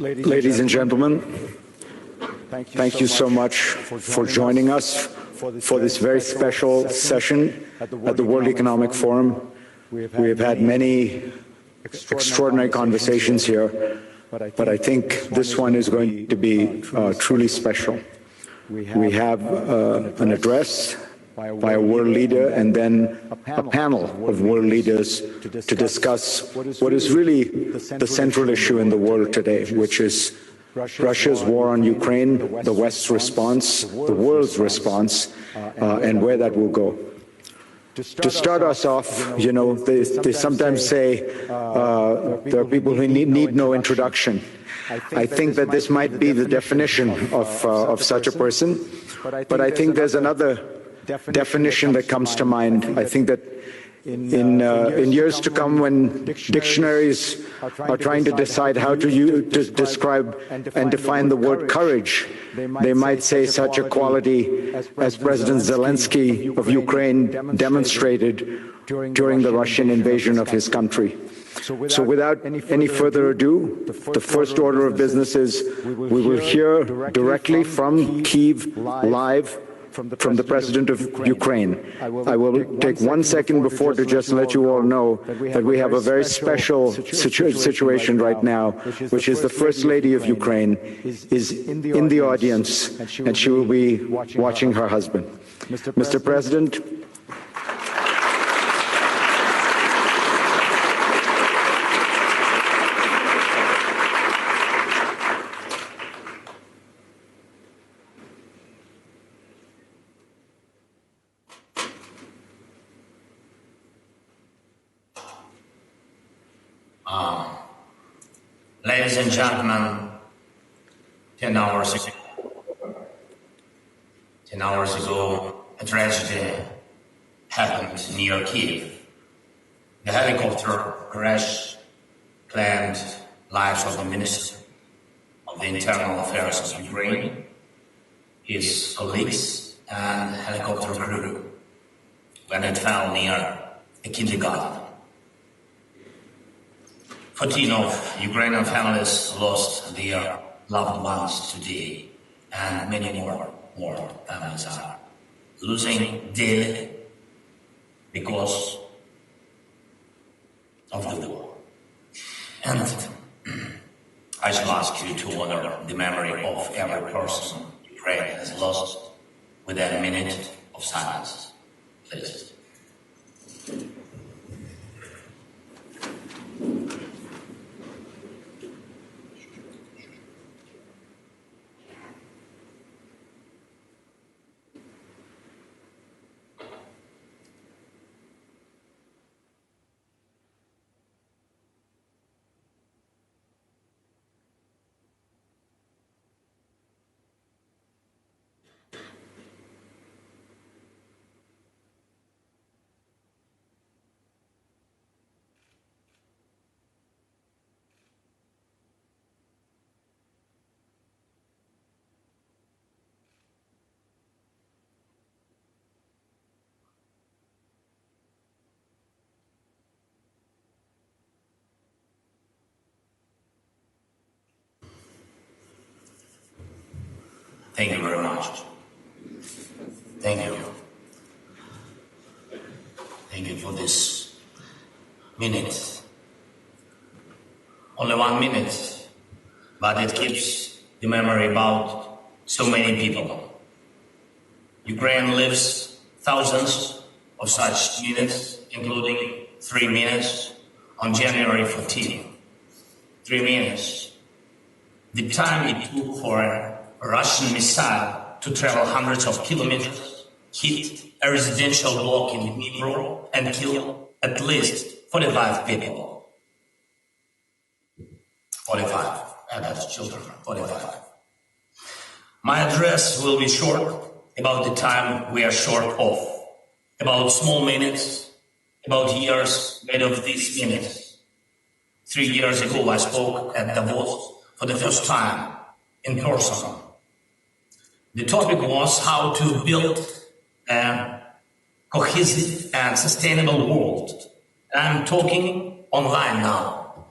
Ladies and gentlemen, thank you so much for joining us for this very special session at the World Economic Forum. We have had many extraordinary conversations here, but I think this one is going to be truly special. We have an address by a world leader and then a panel of world leaders to discuss what is really the central issue in the world today, which is Russia's war on Ukraine, the West's response, the world's response, and where that will go. To start us off, you know, they sometimes say there are people who need no introduction. I think that this might be the definition of such a person, but I think there's another definition that comes to mind. I think that in years to come, when dictionaries are trying to decide how to describe and define the word courage, they might say such a quality as President Zelensky of Ukraine demonstrated during the Russian invasion of his country. So without any further ado, the first order of business is we will hear directly from Kyiv live from the President of Ukraine. I will take 1 second before to just let you all know that we have a very special situation right now, which is the First Lady of Ukraine is in the audience, and she will be watching her husband. Mr. President, ladies and gentlemen, 10 hours ago, a tragedy happened near Kyiv. The helicopter crash claimed lives of the Minister of the Internal Affairs of Ukraine, his colleagues, and helicopter crew when it fell near a kindergarten. 14 of Ukrainian families lost their loved ones today, and many more families are losing daily because of the war. And I shall ask you to honor the memory of every person Ukraine has lost with a minute of silence, please. Thank you very much. Thank you. Thank you for this minute. Only 1 minute, but it keeps the memory about so many people. Ukraine lives thousands of such minutes, including 3 minutes on January 14. 3 minutes. The time it took for a Russian missile to travel hundreds of kilometers, hit a residential block in Dnipro and kill at least 45 people. 45, and that's children, 45. My address will be short, about the time we are short of, about small minutes, about years made of these minutes. 3 years ago I spoke at Davos for the first time in person. The topic was how to build a cohesive and sustainable world. I'm talking online now.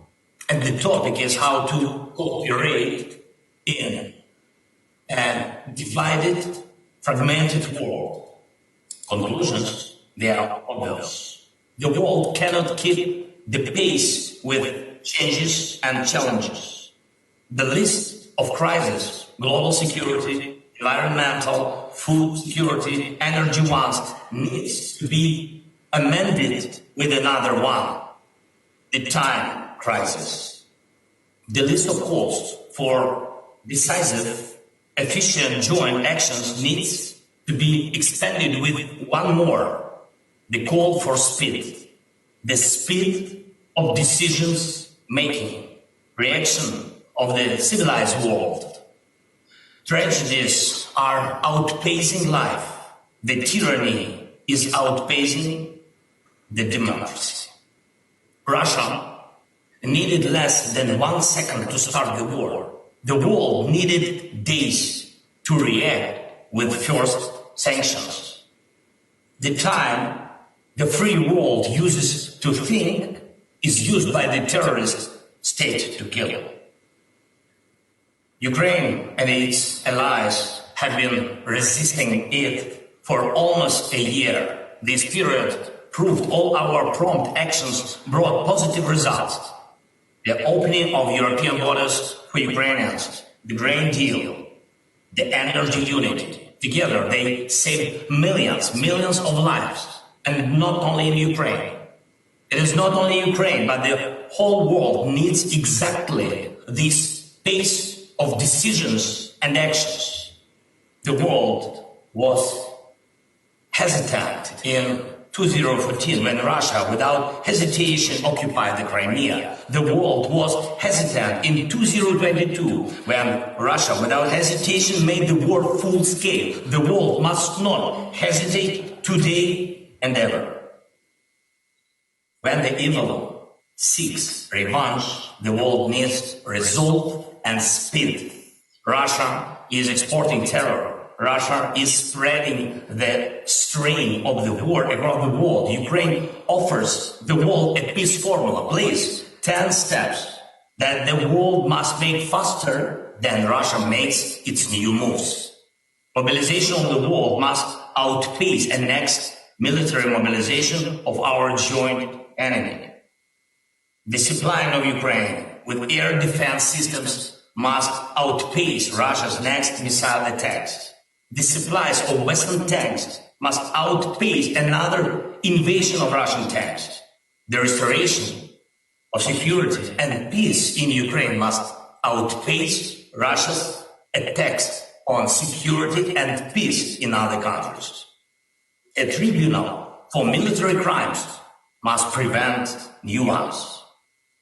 And the topic is how to cooperate in a divided, fragmented world. Conclusions, they are obvious. The world cannot keep the pace with changes and challenges. The list of crises, global security, environmental, food security, energy ones, needs to be amended with another one, the time crisis. The list of calls for decisive, efficient joint actions needs to be expanded with one more, the call for speed, the speed of decisions making, reaction of the civilized world. Tragedies are outpacing life. The tyranny is outpacing the democracy. Russia needed less than 1 second to start the war. The world needed days to react with first sanctions. The time the free world uses to think is used by the terrorist state to kill. Ukraine and its allies have been resisting it for almost a year. This period proved all our prompt actions brought positive results. The opening of European borders for Ukrainians, the Green Deal, the energy unity. Together they saved millions of lives. And not only in Ukraine. It is not only Ukraine, but the whole world needs exactly this pace of decisions and actions. The world was hesitant in 2014 when Russia, without hesitation, occupied the Crimea. The world was hesitant in 2022 when Russia, without hesitation, made the war full scale. The world must not hesitate today and ever. When the evil seeks revenge, the world needs resolve and speed. Russia is exporting terror. Russia is spreading the strain of the war across the world. Ukraine offers the world a peace formula. Please, 10 steps that the world must make faster than Russia makes its new moves. Mobilization of the world must outpace the next military mobilization of our joint enemy. The supply of Ukraine with air defense systems must outpace Russia's next missile attacks. The supplies of Western tanks must outpace another invasion of Russian tanks. The restoration of security and peace in Ukraine must outpace Russia's attacks on security and peace in other countries. A tribunal for military crimes must prevent new ones.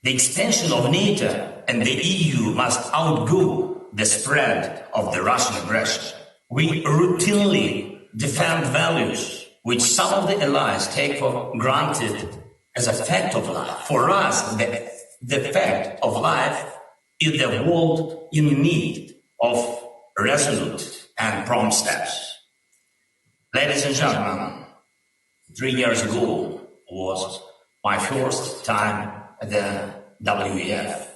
The expansion of NATO and the EU must outgo the spread of the Russian aggression. We routinely defend values which some of the allies take for granted as a fact of life. For us, the fact of life is the world in need of resolute and prompt steps. Ladies and gentlemen, 3 years ago was my first time at the WEF.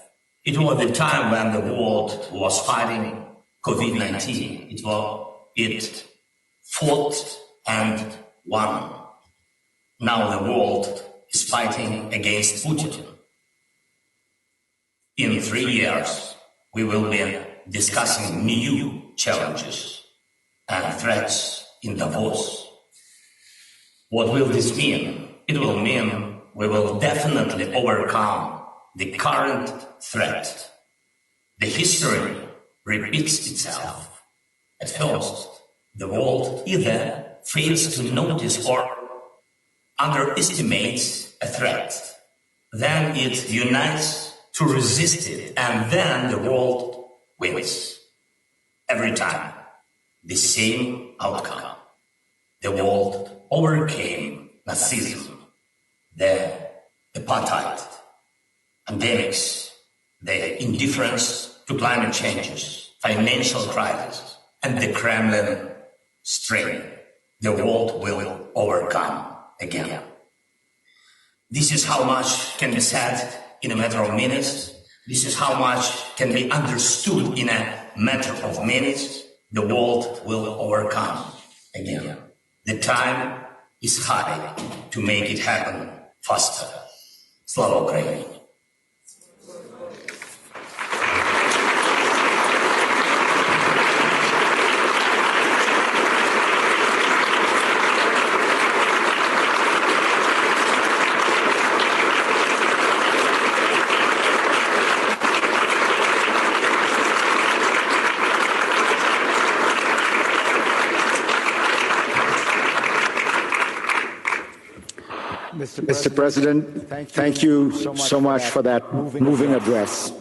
It was the time when the world was fighting COVID-19. It fought and won. Now the world is fighting against Putin. In 3 years, we will be discussing new challenges and threats in Davos. What will this mean? It will mean we will definitely overcome the current threat. The history repeats itself. At first, the world either fails to notice or underestimates a threat. Then it unites to resist it, and then the world wins. Every time, the same outcome. The world overcame Nazism, the apartheid, pandemics, the indifference to climate changes, financial crisis, and the Kremlin strain. The world will overcome again. This is how much can be said in a matter of minutes. This is how much can be understood in a matter of minutes. The world will overcome again. The time is high to make it happen faster. Slava Ukraini! Mr. President, thank you so much for that moving address.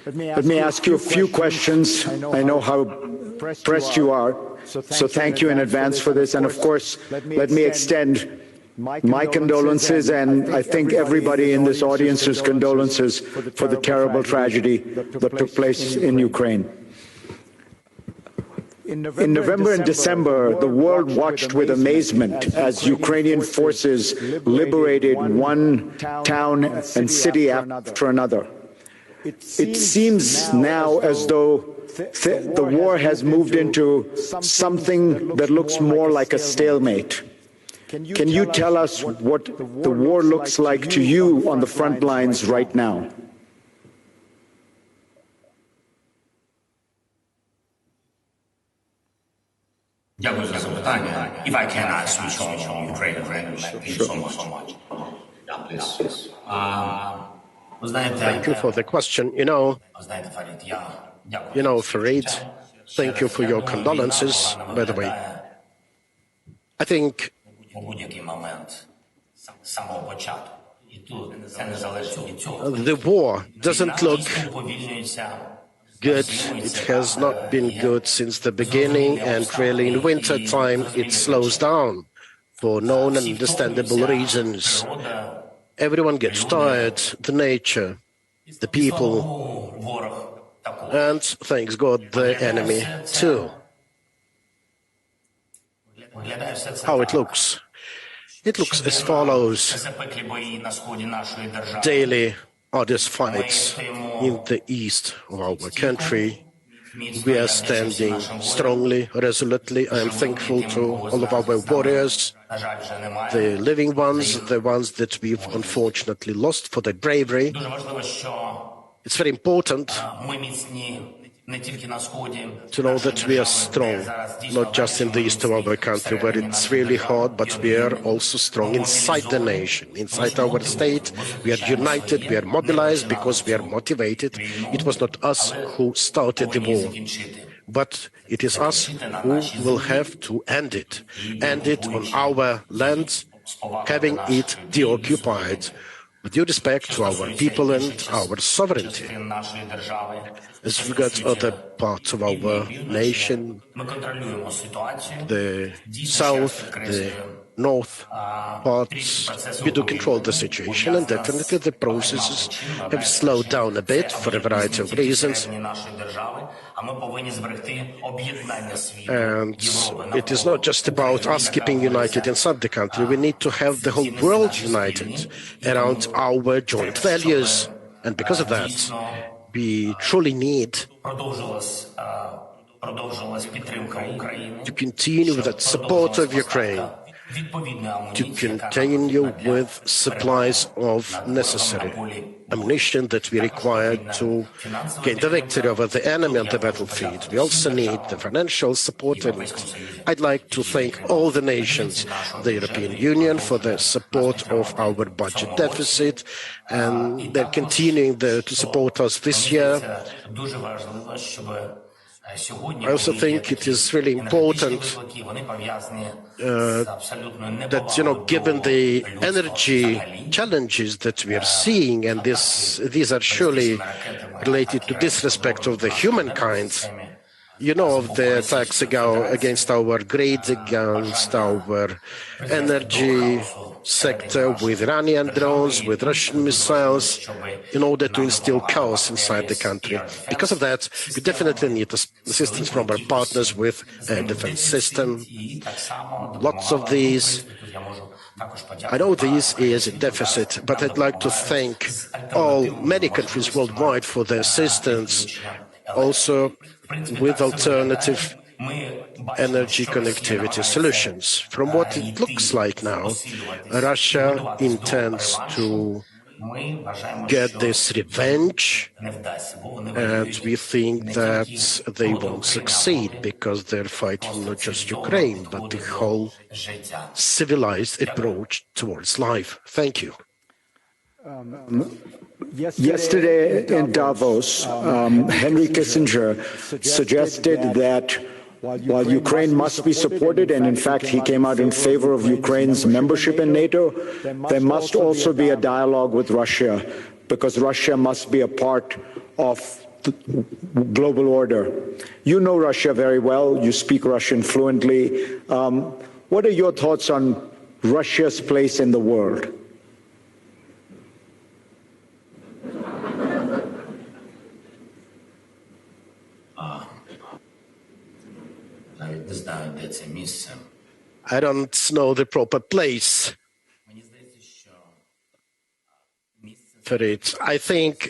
Let me ask you a few questions. I know how pressed you are, so thank you in advance for this. And of course, let me extend my condolences, and I think everybody in this audience's condolences for the terrible tragedy that took place in Ukraine. In November and December, the world watched with amazement as Ukrainian forces liberated one town and city after another. It seems now as though the war has moved into something that looks more like a stalemate. Can you tell us what the war looks like to you on the front lines right now? If I can switch on Ukrainian language, thank you so much. Yeah, please. Thank you for the question. You know, Farid, thank you for your condolences, by the way. I think the war doesn't look good. It has not been good since the beginning, and really in winter time it slows down for known and understandable reasons. Everyone gets tired, the nature, the people, and thanks God, the enemy too. How it looks? It looks as follows. Daily odds fights in the east of our country. We are standing strongly, resolutely. I am thankful to all of our warriors, the living ones, the ones that we've unfortunately lost for their bravery. It's very important to know that we are strong, not just in the east of our country where it's really hard, but we are also strong inside the nation, inside our state. We are united, we are mobilized because we are motivated. It was not us who started the war, but it is us who will have to end it on our land, having it deoccupied, with due respect to our people and our sovereignty. As regards other parts of our nation, the south, the north parts, we do control the situation, and definitely the processes have slowed down a bit for a variety of reasons. And it is not just about us keeping united inside the country. We need to have the whole world united around our joint values. And because of that, we truly need to continue with that support of Ukraine, to continue with supplies of necessary ammunition that we require to gain the victory over the enemy on the battlefield. We also need the financial support, and I'd like to thank all the nations, the European Union, for the support of our budget deficit, and they're continuing to support us this year. I also think it is really important that, given the energy challenges that we are seeing, and these are surely related to disrespect of the humankind, You know of the attacks against our grids, against our energy sector with Iranian drones, with Russian missiles, in order to instill chaos inside the country. Because of that, we definitely need assistance from our partners with a defense system. Lots of these. I know this is a deficit, but I'd like to thank many countries worldwide for their assistance, also with alternative energy connectivity solutions. From what it looks like now, Russia intends to get this revenge, and we think that they won't succeed because they're fighting not just Ukraine, but the whole civilized approach towards life. Thank you. Yesterday in Davos, Henry Kissinger suggested that while Ukraine must be supported, and in fact he came out in favor of Ukraine's membership in NATO, there must also be a dialogue with Russia, because Russia must be a part of the global order. You know Russia very well, you speak Russian fluently. What are your thoughts on Russia's place in the world? I don't know the proper place for it. I think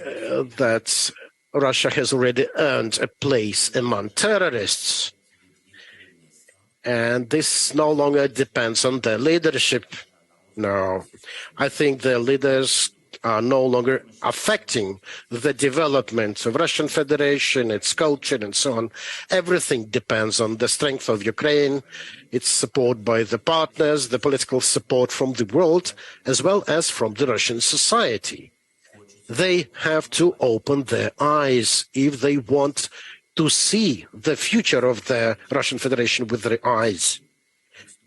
that Russia has already earned a place among terrorists, and this no longer depends on their leadership. No, I think their leaders are no longer affecting the development of Russian Federation, its culture, and so on. Everything depends on the strength of Ukraine, its support by the partners, the political support from the world, as well as from the Russian society. They have to open their eyes if they want to see the future of the Russian Federation with their eyes.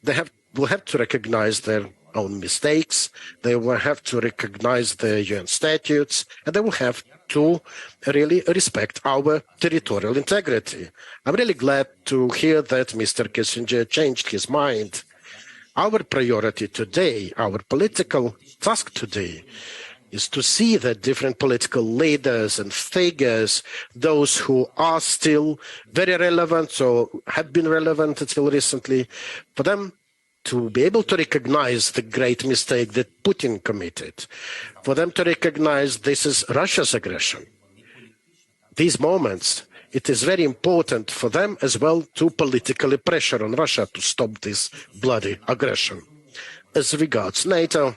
They will have to recognize their own mistakes, they will have to recognize the UN statutes, and they will have to really respect our territorial integrity. I'm really glad to hear that Mr. Kissinger changed his mind. Our priority today, our political task today, is to see that different political leaders and figures, those who are still very relevant or have been relevant until recently, for them to be able to recognize the great mistake that Putin committed, for them to recognize this is Russia's aggression. These moments, it is very important for them as well to politically pressure on Russia to stop this bloody aggression. As regards NATO,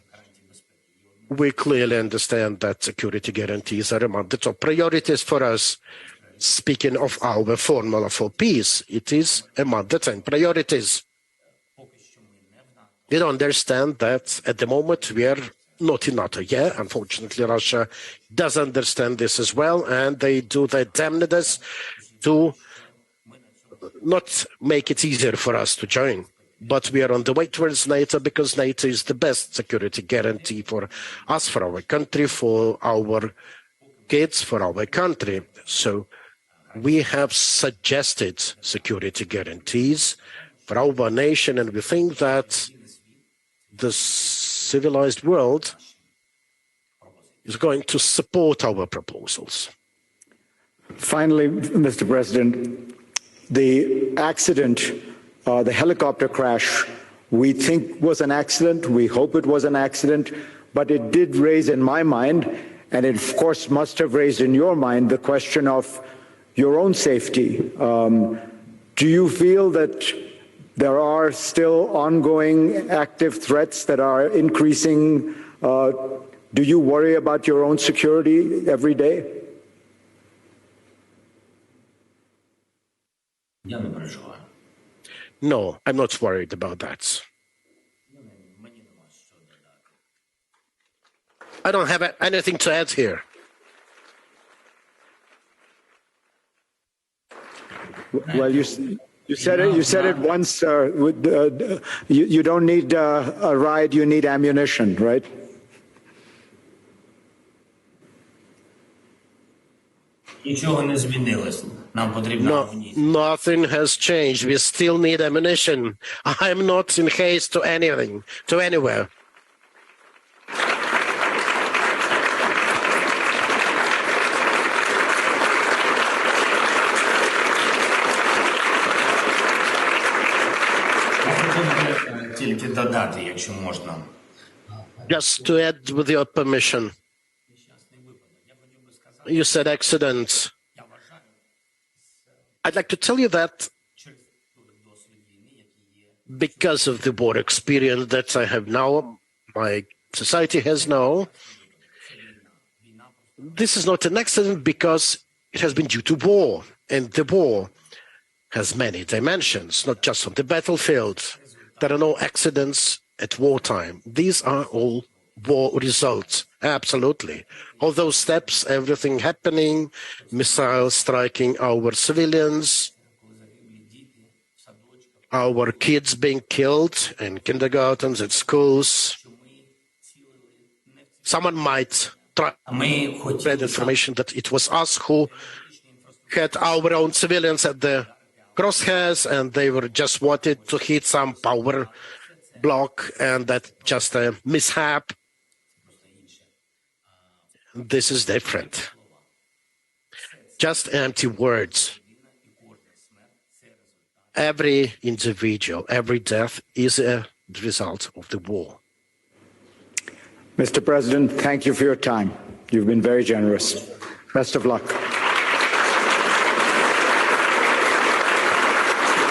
we clearly understand that security guarantees are among the top priorities for us. Speaking of our formula for peace, it is among the 10 priorities. You don't understand that at the moment we are not in NATO yet. Unfortunately, Russia does understand this as well, and they do their damnedest to not make it easier for us to join. But we are on the way towards NATO because NATO is the best security guarantee for us, for our country, for our kids, for our country. So we have suggested security guarantees for our nation, and we think that the civilized world is going to support our proposals. Finally, Mr. President, the accident, the helicopter crash, we think was an accident, we hope it was an accident, but it did raise in my mind, and it of course must have raised in your mind, the question of your own safety. Do you feel that there are still ongoing active threats that are increasing? Do you worry about your own security every day? No, I'm not worried about that. I don't have anything to add here. Well, you said it. You said it once. You don't need a ride. You need ammunition, right? Нічого не змінилось. Нам потрібна No, амуніція. nothing has changed. We still need ammunition. I'm not in haste to anything, to anywhere. Тільки додати, якщо можна. Just to add with your permission, you said accident. I'd like to tell you that because of the war experience that I have now, my society has now, this is not an accident because it has been due to war, and the war has many dimensions, not just on the battlefield. There are no accidents at wartime. These are all war results, absolutely. All those steps, everything happening, missiles striking our civilians, our kids being killed in kindergartens, at schools. Someone might try to spread information that it was us who had our own civilians at the crosshairs and they were just wanted to hit some power block and that's just a mishap. This is different. Just empty words. Every individual, every death is a result of the war. Mr. President, thank you for your time. You've been very generous. Best of luck.